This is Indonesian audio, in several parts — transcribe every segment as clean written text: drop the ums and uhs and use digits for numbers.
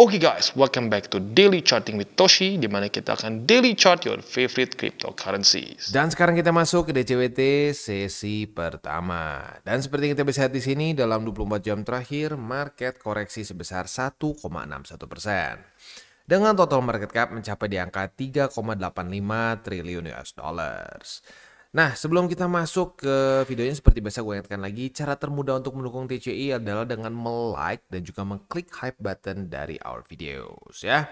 Oke guys, welcome back to Daily Charting with Toshi, di mana kita akan daily chart your favorite cryptocurrencies. Dan sekarang kita masuk ke DCWT sesi pertama. Dan seperti yang kita bisa lihat di sini, dalam 24 jam terakhir, market koreksi sebesar 1,61%. Dengan total market cap mencapai di angka 3,85 triliun US dollars. Nah, sebelum kita masuk ke videonya, seperti biasa gue ingatkan lagi, cara termudah untuk mendukung TCI adalah dengan like dan juga mengklik hype button dari our videos ya.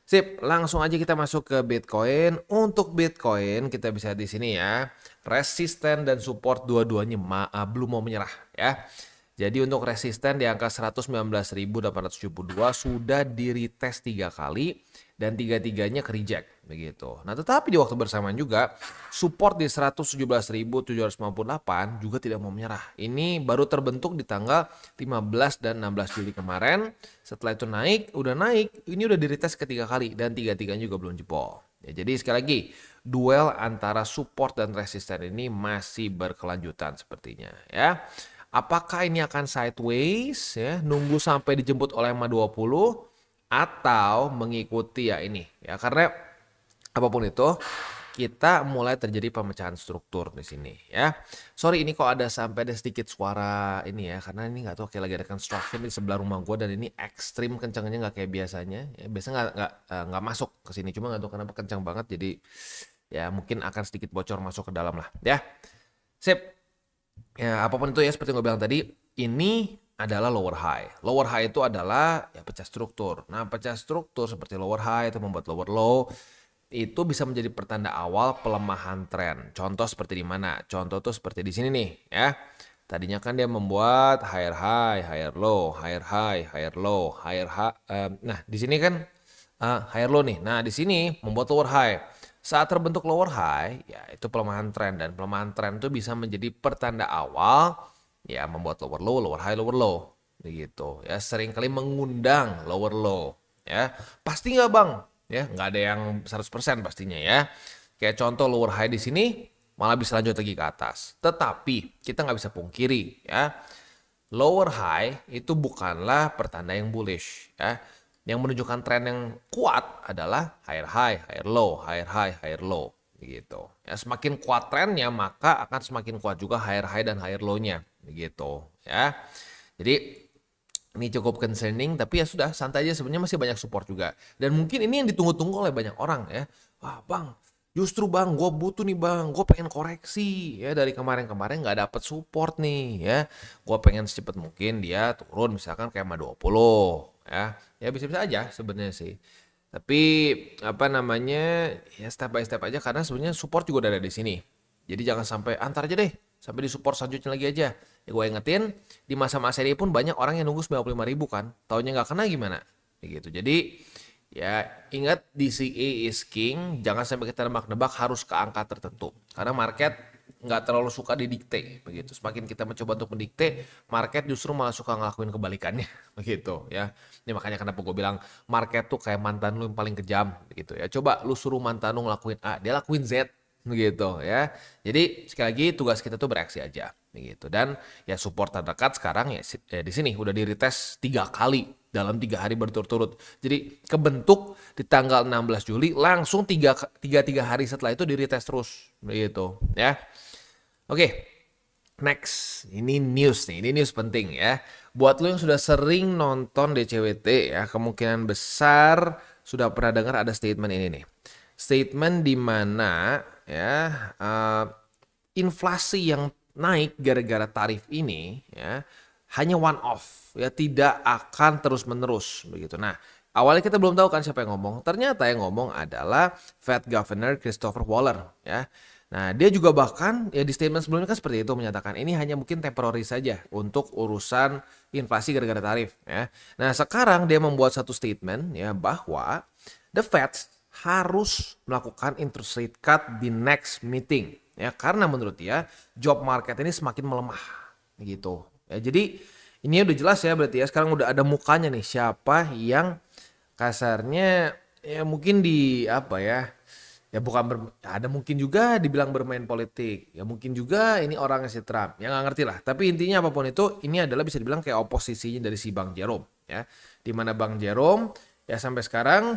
Sip, langsung aja kita masuk ke Bitcoin. Untuk Bitcoin kita bisa di sini ya, resisten dan support dua-duanya belum mau menyerah ya. Jadi untuk resisten di angka 119.872 sudah di retest 3 kali dan tiga-tiganya ke reject begitu. Nah, tetapi di waktu bersamaan juga support di 117.758 juga tidak mau menyerah. Ini baru terbentuk di tanggal 15 dan 16 Juli kemarin. Setelah itu naik, ini udah di retest ketiga kali dan tiga-tiganya juga belum jebol. Ya, jadi sekali lagi, duel antara support dan resisten ini masih berkelanjutan sepertinya ya. Apakah ini akan sideways ya, nunggu sampai dijemput oleh MA20 atau mengikuti ya ini ya, karena apapun itu kita mulai terjadi pemecahan struktur di sini ya. Sorry ini kok sampai ada sedikit suara ini ya, karena ini nggak tahu kayak lagi ada construction di sebelah rumah gue dan ini ekstrim kencangnya, nggak kayak biasanya ya. Biasanya nggak masuk ke sini, cuma nggak tahu kenapa kencang banget, jadi ya mungkin akan sedikit bocor masuk ke dalam lah ya. Sip. Ya, apapun itu ya, seperti yang gue bilang tadi, ini adalah lower high. Lower high itu adalah ya pecah struktur. Nah, pecah struktur seperti lower high itu membuat lower low, itu bisa menjadi pertanda awal pelemahan tren. Contoh seperti di mana? Contoh tuh seperti di sini nih ya. Tadinya kan dia membuat higher high, higher low, higher high, higher low, higher high. Nah, di sini kan higher low nih. Nah, di sini membuat lower high. Saat terbentuk lower high, ya itu pelemahan tren, dan pelemahan tren itu bisa menjadi pertanda awal ya membuat lower low, lower high, lower low begitu ya. Seringkali mengundang lower low ya. Pasti nggak Bang? Ya, nggak ada yang 100% pastinya ya. Kayak contoh lower high di sini malah bisa lanjut lagi ke atas. Tetapi kita nggak bisa pungkiri ya, lower high itu bukanlah pertanda yang bullish ya. Yang menunjukkan tren yang kuat adalah higher high, higher low, higher high, higher low begitu. Ya, semakin kuat trennya maka akan semakin kuat juga higher high dan higher low-nya begitu ya. Jadi ini cukup concerning, tapi ya sudah, santai aja, sebenarnya masih banyak support juga. Dan mungkin ini yang ditunggu-tunggu oleh banyak orang ya. Wah Bang, justru Bang, gue butuh nih Bang, gue pengen koreksi ya, dari kemarin-kemarin nggak dapet support nih ya. Gue pengen secepat mungkin dia turun misalkan kayak MA20 ya. Ya bisa-bisa aja sebenarnya sih. Tapi apa namanya, ya step by step aja, karena sebenarnya support juga udah ada di sini. Jadi jangan sampai antar aja deh, sampai di support selanjutnya lagi aja. Ya gue ingetin, di masa-masa ini pun banyak orang yang nunggu 95.000 kan, taunya nggak kena gimana begitu. Jadi ya ingat, DCA is king, jangan sampai kita nebak-nebak harus ke angka tertentu, karena market nggak terlalu suka didikte begitu. Semakin kita mencoba untuk mendikte, market justru malah suka ngelakuin kebalikannya begitu ya. Ini makanya kenapa gue bilang market tuh kayak mantan lu yang paling kejam begitu ya. Coba lu suruh mantan lu ngelakuin A, dia lakuin Z begitu ya. Jadi sekali lagi tugas kita tuh bereaksi aja begitu. Dan ya support terdekat sekarang ya di sini udah di retest 3 kali dalam 3 hari berturut-turut. Jadi kebentuk di tanggal 16 Juli langsung 3 hari setelah itu di retest terus begitu ya. Oke. Next, ini news nih, ini news penting ya. Buat lo yang sudah sering nonton DCWT ya, kemungkinan besar sudah pernah dengar ada statement ini nih. Statement di mana ya, inflasi yang naik gara-gara tarif ini ya hanya one off ya, tidak akan terus-menerus begitu. Nah, awalnya kita belum tahu kan siapa yang ngomong. Ternyata yang ngomong adalah Fed Governor Christopher Waller ya. Nah, dia juga bahkan ya di statement sebelumnya kan seperti itu, menyatakan ini hanya mungkin temporary saja untuk urusan inflasi gara-gara tarif ya. Nah, sekarang dia membuat satu statement ya bahwa the Fed harus melakukan interest rate cut di next meeting ya, karena menurut dia job market ini semakin melemah gitu. Ya, jadi ini udah jelas ya, berarti ya sekarang udah ada mukanya nih siapa yang kasarnya ya mungkin di apa ya, ya bukan ada mungkin juga dibilang bermain politik, ya mungkin juga ini orangnya si Trump, ya nggak ngerti lah. Tapi intinya apapun itu, ini adalah bisa dibilang kayak oposisinya dari si Bang Jerome ya. Di mana Bang Jerome ya sampai sekarang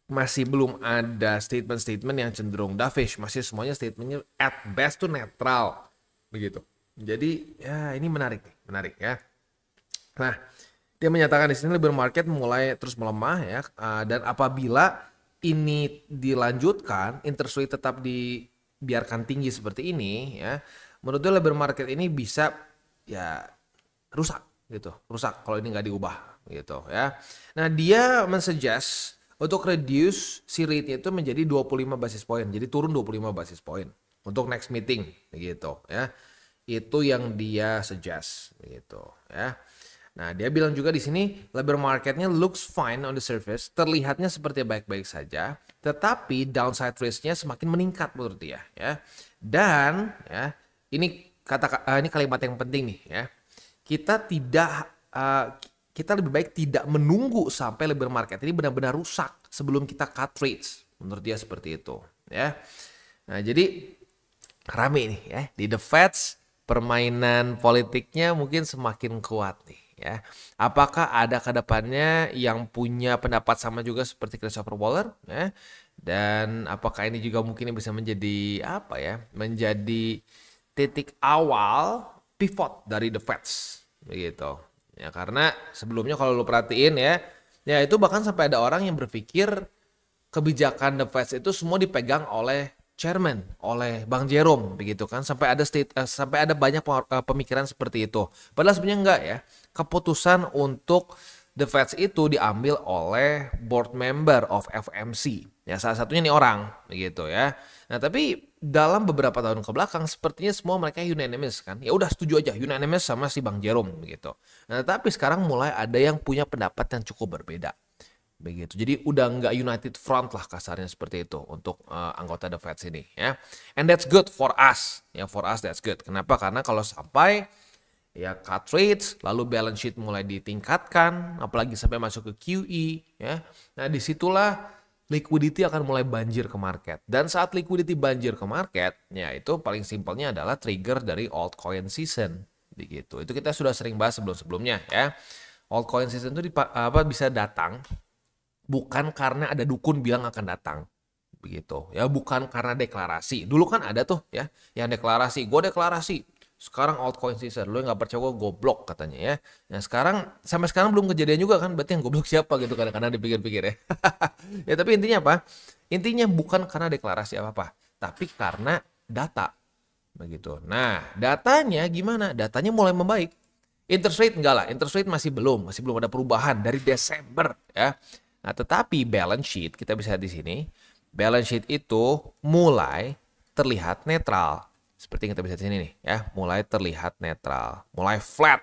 masih belum ada statement-statement yang cenderung dovish, masih semuanya statementnya at best tuh netral begitu. Jadi ya ini menarik ya. Nah, dia menyatakan di sini labor market mulai terus melemah ya, dan apabila ini dilanjutkan, interest rate tetap dibiarkan tinggi seperti ini ya, menurut dia labor market ini bisa ya rusak gitu, rusak kalau ini nggak diubah gitu ya. Nah, dia mensuggest untuk reduce si rate-nya itu menjadi 25 basis point, jadi turun 25 basis point untuk next meeting gitu ya. Itu yang dia suggest gitu ya. Nah, dia bilang juga di sini labor marketnya looks fine on the surface, terlihatnya seperti baik-baik saja, tetapi downside risk-nya semakin meningkat menurut dia ya. Dan ya, ini ini kalimat yang penting nih ya. Kita lebih baik tidak menunggu sampai labor market ini benar-benar rusak sebelum kita cut rates. Menurut dia seperti itu ya. Nah, jadi rame nih ya di The Feds, permainan politiknya mungkin semakin kuat nih ya. Apakah ada ke depannya yang punya pendapat sama juga seperti Christopher Waller ya? Dan apakah ini juga mungkin bisa menjadi apa ya? Menjadi titik awal pivot dari The Feds begitu. Ya karena sebelumnya kalau lu perhatiin ya itu bahkan sampai ada orang yang berpikir kebijakan The Feds itu semua dipegang oleh chairman, oleh Bang Jerome begitu kan, sampai ada banyak pemikiran seperti itu. Padahal sebenarnya enggak ya. Keputusan untuk The Feds itu diambil oleh board member of FMC. Ya salah satunya nih orang begitu ya. Nah, tapi dalam beberapa tahun ke belakang sepertinya semua mereka unanimous kan. Ya udah setuju aja unanimous sama si Bang Jerome begitu. Nah, tapi sekarang mulai ada yang punya pendapat yang cukup berbeda. Begitu. Jadi udah nggak united front lah kasarnya seperti itu untuk anggota The Feds ini ya. And that's good for us. Ya for us that's good. Kenapa? Karena kalau sampai ya cut rates lalu balance sheet mulai ditingkatkan, apalagi sampai masuk ke QE ya. Nah, disitulah liquidity akan mulai banjir ke market. Dan saat liquidity banjir ke market, ya itu paling simpelnya adalah trigger dari altcoin season begitu. Itu kita sudah sering bahas sebelum-sebelumnya ya. Altcoin season itu bisa datang bukan karena ada dukun bilang akan datang begitu ya, bukan karena deklarasi. Dulu kan ada tuh ya yang deklarasi, gue deklarasi sekarang altcoin season, lu nggak percaya gue goblok katanya ya. Nah sekarang sampai sekarang belum kejadian juga kan, berarti yang goblok siapa gitu kadang-kadang dipikir-pikir ya. Ya tapi intinya apa, intinya bukan karena deklarasi apa-apa tapi karena data begitu. Nah datanya gimana, datanya mulai membaik. Interest rate enggak lah, interest rate masih belum ada perubahan dari Desember ya. Nah, tetapi balance sheet kita bisa lihat di sini, balance sheet itu mulai terlihat netral. Seperti yang kita bisa di sini nih ya, mulai terlihat netral, mulai flat.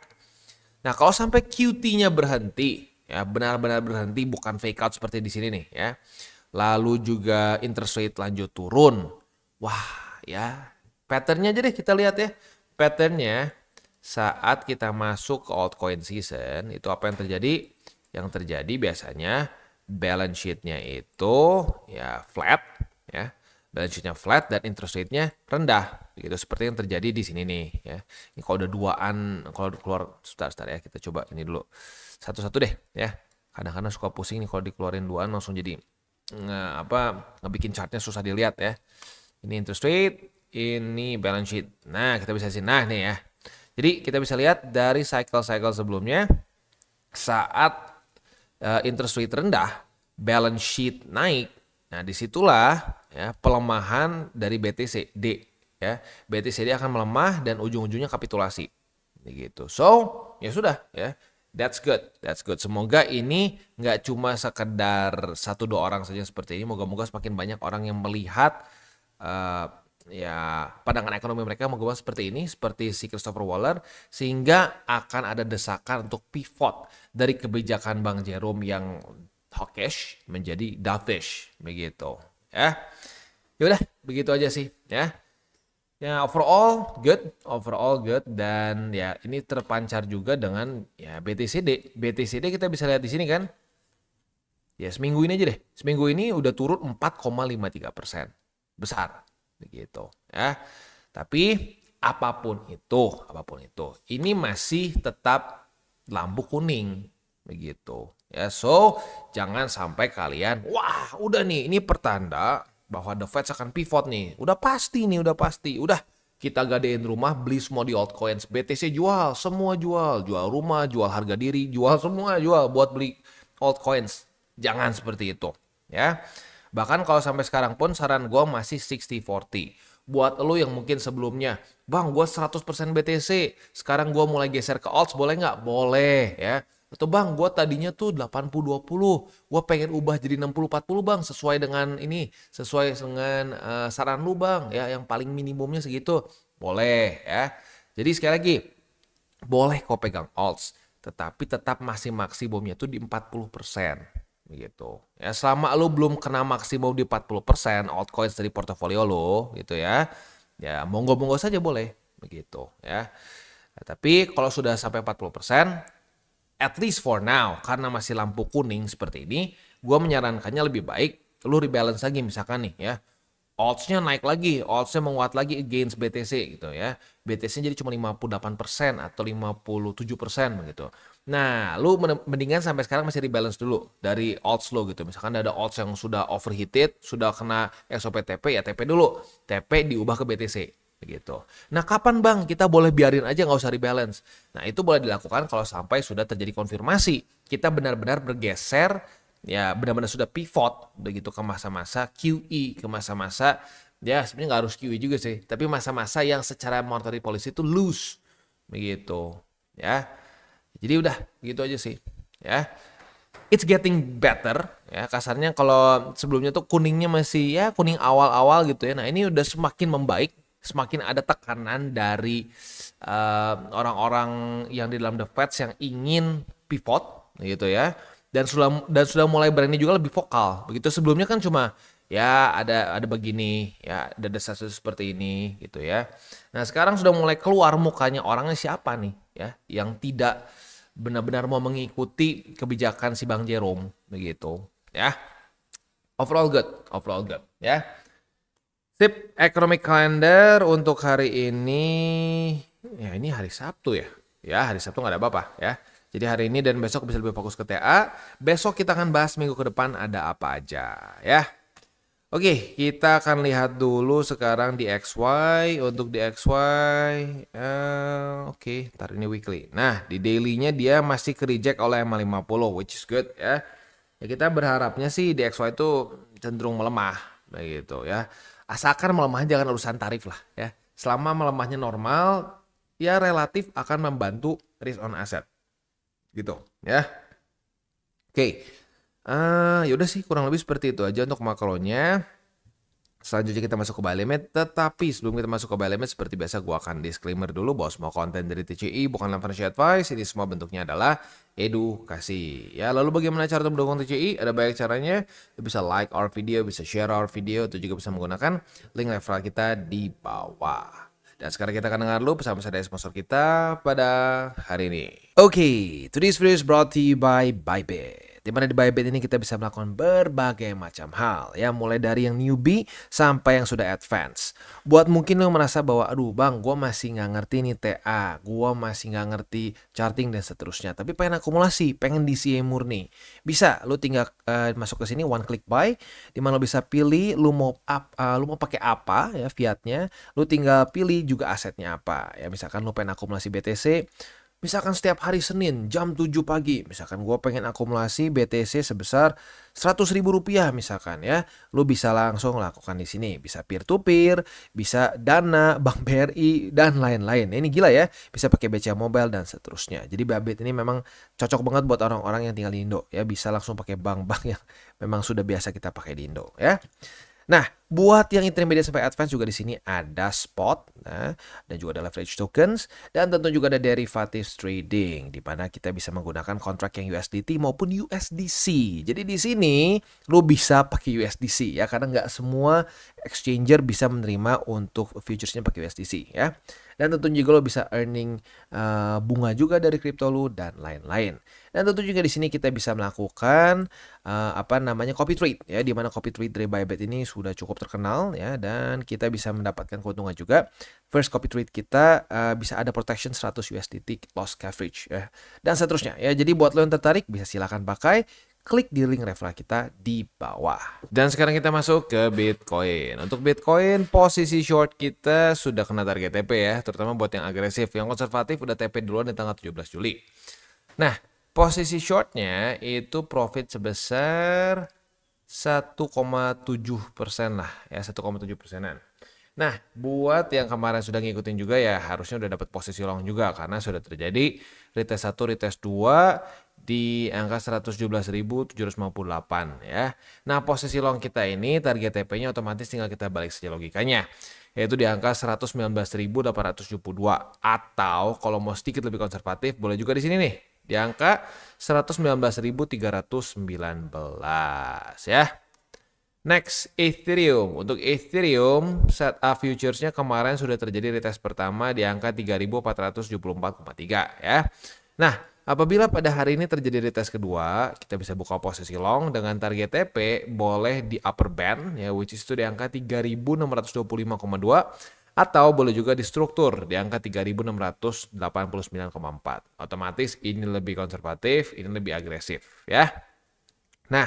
Nah, kalau sampai QT-nya berhenti, ya benar-benar berhenti, bukan fake out seperti di sini nih ya. Lalu juga interest rate lanjut turun. Wah, ya pattern-nya aja deh kita lihat ya. Pattern-nya saat kita masuk ke altcoin season, itu apa yang terjadi? Yang terjadi biasanya balance sheet-nya itu ya flat ya. Balance sheet-nya flat dan interest rate-nya rendah. Begitu seperti yang terjadi di sini nih ya. Ini kalau udah duaan, kalau keluar sebentar ya, kita coba ini dulu. Satu-satu deh ya. Kadang-kadang suka pusing nih kalau dikeluarin duaan langsung jadi ngebikin chartnya susah dilihat ya. Ini interest rate, ini balance sheet. Nah, kita bisa sini. Nah, nih ya. Jadi kita bisa lihat dari cycle-cycle sebelumnya saat interest rate rendah, balance sheet naik. Nah, disitulah ya pelemahan dari BTCD ya. BTCD akan melemah dan ujung-ujungnya kapitulasi. Begitu. So, ya sudah ya. That's good. That's good. Semoga ini nggak cuma sekedar 1-2 orang saja seperti ini. Moga-moga semakin banyak orang yang melihat ya pandangan ekonomi mereka moga-moga seperti ini, seperti si Christopher Waller, sehingga akan ada desakan untuk pivot dari kebijakan Bang Jerome yang hawkish menjadi dovish begitu ya. Ya udah begitu aja sih ya. Ya overall good dan ya ini terpancar juga dengan ya BTCD. BTCD kita bisa lihat di sini kan. Ya seminggu ini aja deh. Seminggu ini udah turun 4,53%. Besar begitu ya. Tapi apapun itu ini masih tetap lampu kuning begitu. Ya, so jangan sampai kalian, wah udah nih ini pertanda bahwa The Fed akan pivot nih. Udah pasti nih, udah pasti. Udah kita gadein rumah, beli semua di altcoins. BTC jual, semua jual. Jual rumah, jual harga diri, jual semua, jual buat beli altcoins. Jangan seperti itu, ya. Bahkan kalau sampai sekarang pun saran gue masih 60-40. Buat lo yang mungkin sebelumnya, bang gue 100% BTC, sekarang gue mulai geser ke alts, boleh nggak? Boleh, ya. Atau bang, gue tadinya tuh 80-20, gue pengen ubah jadi 60-40 bang, sesuai dengan ini, sesuai dengan saran lu bang, ya yang paling minimumnya segitu, boleh ya. Jadi sekali lagi, boleh kau pegang alts, tetapi tetap masih maksimumnya tuh di 40%. Begitu. Ya selama lu belum kena maksimum di 40% altcoins dari portofolio lo gitu ya. Ya monggo-monggo saja boleh begitu ya. Nah, tapi kalau sudah sampai 40%, at least for now, karena masih lampu kuning seperti ini, gue menyarankannya lebih baik lu rebalance lagi misalkan nih ya. Alts-nya naik lagi, alts-nya menguat lagi against BTC gitu ya. BTC jadi cuma 58% atau 57% begitu. Nah, lu mendingan sampai sekarang masih rebalance dulu dari alts lo gitu. Misalkan ada alts yang sudah overheated, sudah kena SOP TP, ya TP dulu. TP diubah ke BTC begitu. Nah, kapan bang kita boleh biarin aja nggak usah rebalance? Nah, itu boleh dilakukan kalau sampai sudah terjadi konfirmasi. Kita benar-benar bergeser, ya benar-benar sudah pivot begitu ke masa-masa QE, ke masa-masa ya sebenarnya nggak harus QE juga sih, tapi masa-masa yang secara monetary policy itu loose begitu ya. Jadi udah gitu aja sih ya. It's getting better ya, kasarnya kalau sebelumnya tuh kuningnya masih ya kuning awal-awal gitu ya. Nah ini udah semakin membaik, semakin ada tekanan dari orang-orang yang di dalam The Fed yang ingin pivot gitu ya. Dan sudah mulai berani juga lebih vokal. Begitu sebelumnya kan cuma ya ada begini, ya ada desas-desus seperti ini gitu ya. Nah, sekarang sudah mulai keluar mukanya orangnya siapa nih ya yang tidak benar-benar mau mengikuti kebijakan si Bang Jerome begitu ya. Overall good ya. Sip, economic calendar untuk hari ini ya ini hari Sabtu ya. Ya, hari Sabtu nggak ada apa-apa ya. Jadi hari ini dan besok bisa lebih fokus ke TA. Besok kita akan bahas minggu ke depan ada apa aja ya. Oke, kita akan lihat dulu sekarang di XY. Untuk di XY, oke, ntar ini weekly. Nah, di daily-nya dia masih ke reject oleh MA50, which is good ya. Ya kita berharapnya sih di XY itu cenderung melemah, begitu ya. Asalkan melemahnya jangan urusan tarif lah ya. Selama melemahnya normal, ya relatif akan membantu risk on asset. Gitu ya. Oke. Yaudah sih kurang lebih seperti itu aja untuk makronya. Selanjutnya kita masuk ke buy limit. Tetapi sebelum kita masuk ke buy limit, seperti biasa gue akan disclaimer dulu bahwa semua konten dari TCI bukanlah financial advice. Ini semua bentuknya adalah edukasi. Ya, lalu bagaimana cara untuk mendukung TCI? Ada banyak caranya. Lu bisa like our video, bisa share our video, itu juga bisa menggunakan link referral kita di bawah. Dan sekarang kita akan dengar dulu pesan-pesan dari sponsor kita pada hari ini. Oke, today's video is brought to you by Bybit. Di mana di Bybit ini kita bisa melakukan berbagai macam hal ya, mulai dari yang newbie sampai yang sudah advance. Buat mungkin lo merasa bahwa aduh bang, gue masih nggak ngerti nih TA, gue masih nggak ngerti charting dan seterusnya, tapi pengen akumulasi, pengen DCA murni, bisa lo tinggal masuk ke sini one click buy, di mana lo bisa pilih lo mau pakai apa ya fiatnya, lo tinggal pilih juga asetnya apa ya. Misalkan lo pengen akumulasi BTC, misalkan setiap hari Senin jam 7 pagi, misalkan gue pengen akumulasi BTC sebesar 100.000 rupiah misalkan ya, lu bisa langsung lakukan di sini. Bisa peer to peer, bisa Dana, Bank BRI dan lain-lain. Ini gila ya, bisa pakai BCA Mobile dan seterusnya. Jadi Bybit ini memang cocok banget buat orang-orang yang tinggal di Indo ya, bisa langsung pakai bank-bank yang memang sudah biasa kita pakai di Indo ya. Nah, buat yang intermediate sampai advance juga di sini ada spot, nah, dan juga ada leverage tokens, dan tentu juga ada derivatives trading, di mana kita bisa menggunakan kontrak yang USDT maupun USDC. Jadi di sini lo bisa pakai USDC ya, karena nggak semua exchanger bisa menerima untuk futuresnya pakai USDC ya. Dan tentu juga lo bisa earning bunga juga dari kripto lo dan lain-lain. Dan tentu juga di sini kita bisa melakukan copy trade ya, di mana copy trade dari Bybit ini sudah cukup terkenal ya, dan kita bisa mendapatkan keuntungan juga. First copy trade kita bisa ada protection 100 USDT loss coverage ya, dan seterusnya ya. Jadi buat lo yang tertarik bisa silakan pakai, klik di link referral kita di bawah. Dan sekarang kita masuk ke Bitcoin. Untuk Bitcoin, posisi short kita sudah kena target TP ya, terutama buat yang agresif. Yang konservatif udah TP duluan di tanggal 17 Juli. Nah, posisi shortnya itu profit sebesar 1,7% lah ya, 1,7%-an. Nah, buat yang kemarin sudah ngikutin juga ya harusnya udah dapat posisi long juga, karena sudah terjadi retest 1, retest 2 di angka 117.758 ya. Nah, posisi long kita ini target TP-nya otomatis tinggal kita balik saja logikanya, yaitu di angka 119.872, atau kalau mau sedikit lebih konservatif boleh juga di sini nih, di angka 119.319 ya. Next, Ethereum. Untuk Ethereum, setup futures-nya kemarin sudah terjadi retest pertama di angka 3.474,3 ya. Nah, apabila pada hari ini terjadi retest kedua, kita bisa buka posisi long dengan target TP boleh di upper band ya, which is itu di angka 3.625,2, atau boleh juga di struktur di angka 3.689,4. Otomatis ini lebih konservatif, ini lebih agresif ya. Nah,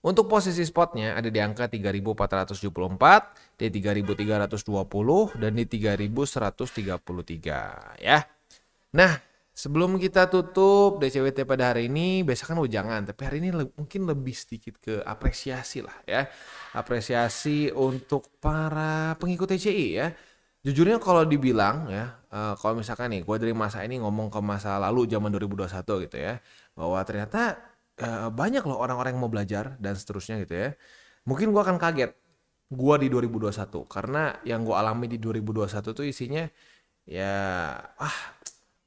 untuk posisi spotnya ada di angka 3.474, di 3.320, dan di 3.133 ya. Nah, sebelum kita tutup DCWT pada hari ini, biasa kan jangan, tapi hari ini mungkin lebih sedikit ke apresiasi lah ya. Apresiasi untuk para pengikut TCI ya. Jujurnya kalau dibilang ya, kalau misalkan nih gue dari masa ini ngomong ke masa lalu zaman 2021 gitu ya, bahwa ternyata banyak loh orang-orang yang mau belajar dan seterusnya gitu ya. Mungkin gue akan kaget gue di 2021, karena yang gue alami di 2021 tuh isinya ya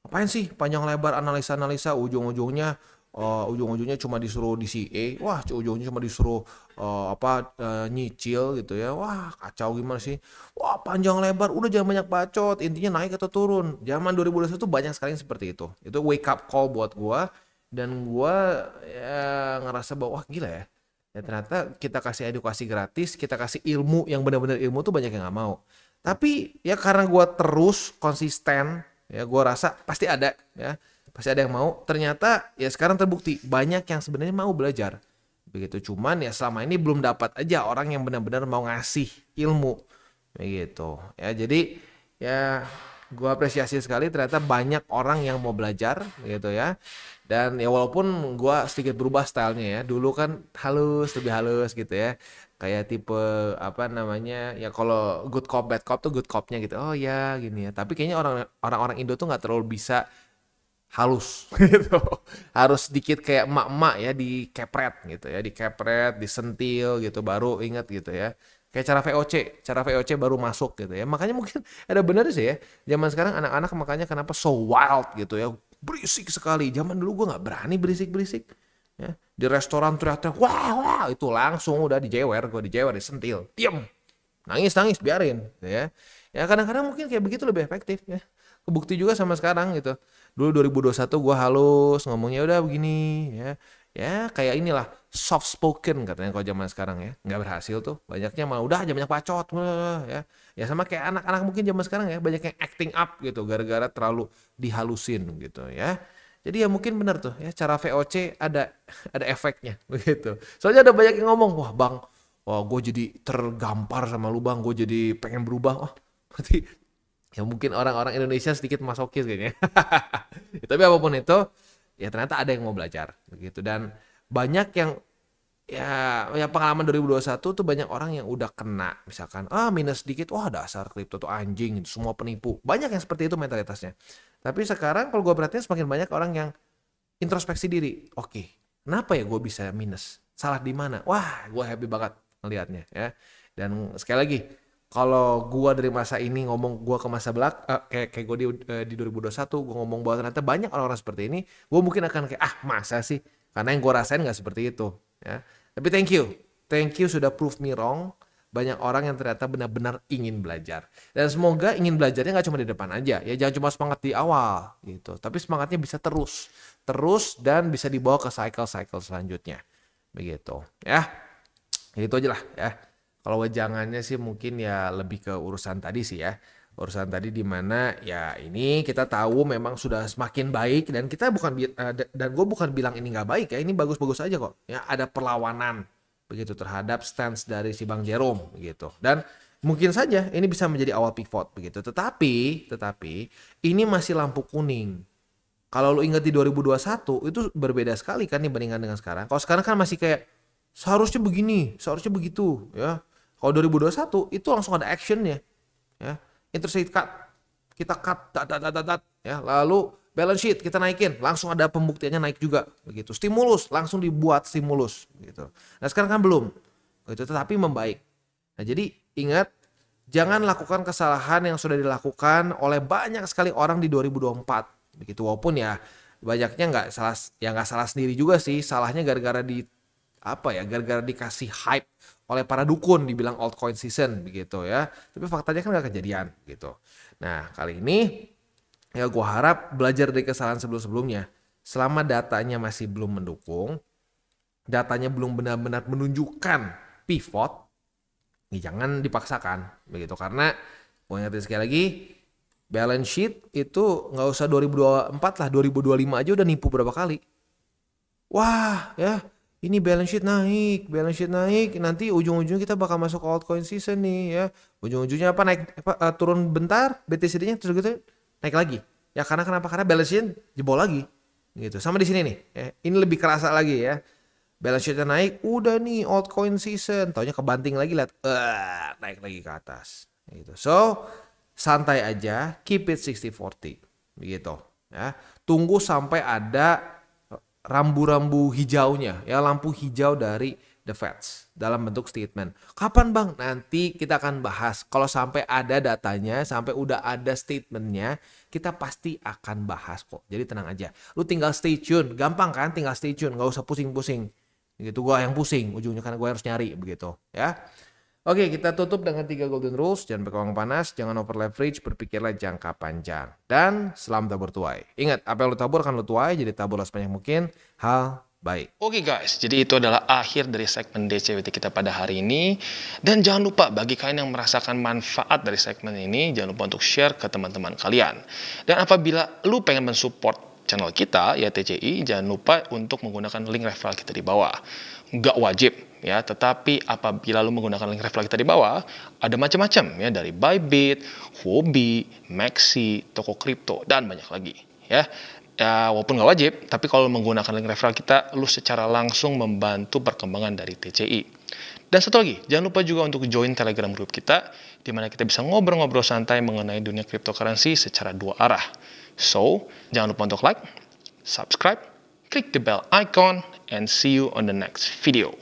apain sih panjang lebar analisa-analisa, ujung-ujungnya cuma disuruh DCA, ujungnya cuma disuruh nyicil gitu ya. Wah, kacau gimana sih. Wah, panjang lebar, udah jangan banyak bacot, intinya naik atau turun. Zaman 2021 tuh banyak sekali yang seperti itu. Itu wake up call buat gue. Dan gue ya ngerasa bahwa wah gila ya. Ya ternyata kita kasih edukasi gratis, kita kasih ilmu yang benar-benar ilmu tuh banyak yang gak mau. Tapi ya karena gue terus konsisten, ya gue rasa pasti ada ya. Pasti ada yang mau. Ternyata ya sekarang terbukti banyak yang sebenarnya mau belajar. Begitu, cuman ya selama ini belum dapat aja orang yang benar-benar mau ngasih ilmu. Begitu. Ya jadi ya gue apresiasi sekali ternyata banyak orang yang mau belajar gitu ya. Dan ya walaupun gue sedikit berubah stylenya ya, dulu kan lebih halus gitu ya, kayak tipe ya kalau good cop bad cop tuh good copnya gitu, oh ya gini ya. Tapi kayaknya orang-orang Indo tuh nggak terlalu bisa halus gitu, harus sedikit kayak emak-emak ya, dikepret gitu ya, dikepret, disentil gitu baru inget gitu ya. Kayak cara VOC baru masuk gitu ya. Makanya mungkin ada benar sih ya, zaman sekarang anak-anak makanya kenapa so wild gitu ya, berisik sekali. Zaman dulu gue nggak berani berisik-berisik ya. Di restoran teriak-teriak wah itu langsung udah dijewer, disentil, diem, nangis biarin gitu ya. Ya kadang-kadang mungkin kayak begitu lebih efektif ya. Kebukti juga sama sekarang gitu. Dulu 2021 gue halus ngomongnya udah begini ya. Ya kayak inilah soft spoken katanya kalau zaman sekarang ya. Nggak berhasil tuh. Banyaknya malah udah aja banyak bacot ya. Ya sama kayak anak-anak mungkin zaman sekarang ya, banyak yang acting up gitu gara-gara terlalu dihalusin gitu ya. Jadi ya mungkin benar tuh ya, cara VOC ada efeknya begitu. Soalnya ada banyak yang ngomong, wah bang, wah gue jadi tergampar sama lu bang, gue jadi pengen berubah. Oh berarti ya mungkin orang-orang Indonesia sedikit masokis kayaknya. Ya, tapi apapun itu, ya ternyata ada yang mau belajar begitu. Dan banyak yang ya pengalaman 2021 tuh banyak orang yang udah kena, misalkan minus sedikit, wah dasar kripto tuh anjing, semua penipu. Banyak yang seperti itu mentalitasnya. Tapi sekarang kalau gue perhatiin semakin banyak orang yang introspeksi diri. Oke, kenapa ya gue bisa minus? Salah di mana? Wah, gue happy banget ngelihatnya ya. Dan sekali lagi, kalau gue dari masa ini ngomong gue ke masa kayak gue di 2021 gue ngomong bahwa ternyata banyak orang-orang seperti ini, gue mungkin akan kayak masa sih, karena yang gue rasain nggak seperti itu ya. Tapi thank you sudah prove me wrong, banyak orang yang ternyata benar-benar ingin belajar. Dan semoga ingin belajarnya nggak cuma di depan aja, ya jangan cuma semangat di awal gitu, tapi semangatnya bisa terus dan bisa dibawa ke cycle selanjutnya, begitu ya. Itu aja lah ya. Kalau wejangannya sih mungkin ya lebih ke urusan tadi sih ya. Urusan tadi di mana ya ini kita tahu memang sudah semakin baik dan kita dan gue bukan bilang ini nggak baik ya, ini bagus-bagus aja kok. Ya ada perlawanan begitu terhadap stance dari si Bang Jerome begitu. Dan mungkin saja ini bisa menjadi awal pivot begitu. Tetapi ini masih lampu kuning. Kalau lu ingat di 2021 itu berbeda sekali kan dibandingkan dengan sekarang. Kalau sekarang kan masih kayak seharusnya begini, seharusnya begitu ya. Kalau 2021 itu langsung ada actionnya ya. Interest rate cut, kita cut, ya. Lalu balance sheet kita naikin, langsung ada pembuktiannya naik juga, begitu. Stimulus langsung dibuat stimulus, gitu. Nah sekarang kan belum, gitu. Tetapi membaik. Nah jadi ingat, jangan lakukan kesalahan yang sudah dilakukan oleh banyak sekali orang di 2024, begitu. Walaupun ya banyaknya nggak salah sendiri juga sih, salahnya gara-gara gara-gara dikasih hype oleh para dukun dibilang altcoin season begitu ya. Tapi faktanya kan gak kejadian gitu. Nah kali ini ya gue harap belajar dari kesalahan sebelum-sebelumnya. Selama datanya masih belum mendukung, datanya belum benar-benar menunjukkan pivot, ya jangan dipaksakan begitu. Karena gue ingetin sekali lagi, balance sheet itu gak usah 2024 lah, 2025 aja udah nipu berapa kali. Wah ya, ini balance sheet naik, nanti ujung-ujungnya kita bakal masuk ke altcoin season nih ya. Ujung-ujungnya turun bentar, BTC-nya terus gitu naik lagi. Ya karena balance sheet jebol lagi. Gitu. Sama di sini nih, ya. Ini lebih kerasa lagi ya. Balance sheet-nya naik, udah nih altcoin season, taunya kebanting lagi lihat, naik lagi ke atas. Gitu. So, santai aja, keep it 60-40. Begitu, ya. Tunggu sampai ada rambu-rambu hijaunya, ya lampu hijau dari the Feds dalam bentuk statement. Kapan bang? Nanti kita akan bahas. Kalau sampai ada datanya, sampai udah ada statementnya, kita pasti akan bahas kok. Jadi tenang aja. Lu tinggal stay tune, gampang kan? Tinggal stay tune, nggak usah pusing-pusing. Gitu, gua yang pusing ujungnya karena gua harus nyari begitu, ya. Oke, kita tutup dengan 3 golden rules. Jangan berkeuangan panas, jangan over leverage, berpikirlah jangka panjang. Dan selamat tabur tuai. Ingat, apa yang lu tabur akan lu tuai, jadi taburlah sebanyak mungkin hal baik. Oke guys, jadi itu adalah akhir dari segmen DCWT kita pada hari ini. Dan jangan lupa bagi kalian yang merasakan manfaat dari segmen ini, jangan lupa untuk share ke teman-teman kalian. Dan apabila lu pengen mensupport channel kita, ya TCI, jangan lupa untuk menggunakan link referral kita di bawah. Nggak wajib ya, tetapi apabila lu menggunakan link referral kita di bawah, ada macam-macam ya, dari Bybit, Huobi, Maxi, toko kripto, dan banyak lagi ya. Ya, walaupun nggak wajib, tapi kalau menggunakan link referral kita, lu secara langsung membantu perkembangan dari TCI. Dan satu lagi, jangan lupa juga untuk join Telegram group kita, di mana kita bisa ngobrol-ngobrol santai mengenai dunia cryptocurrency secara 2 arah. So, jangan lupa untuk like, subscribe, click the bell icon, and see you on the next video.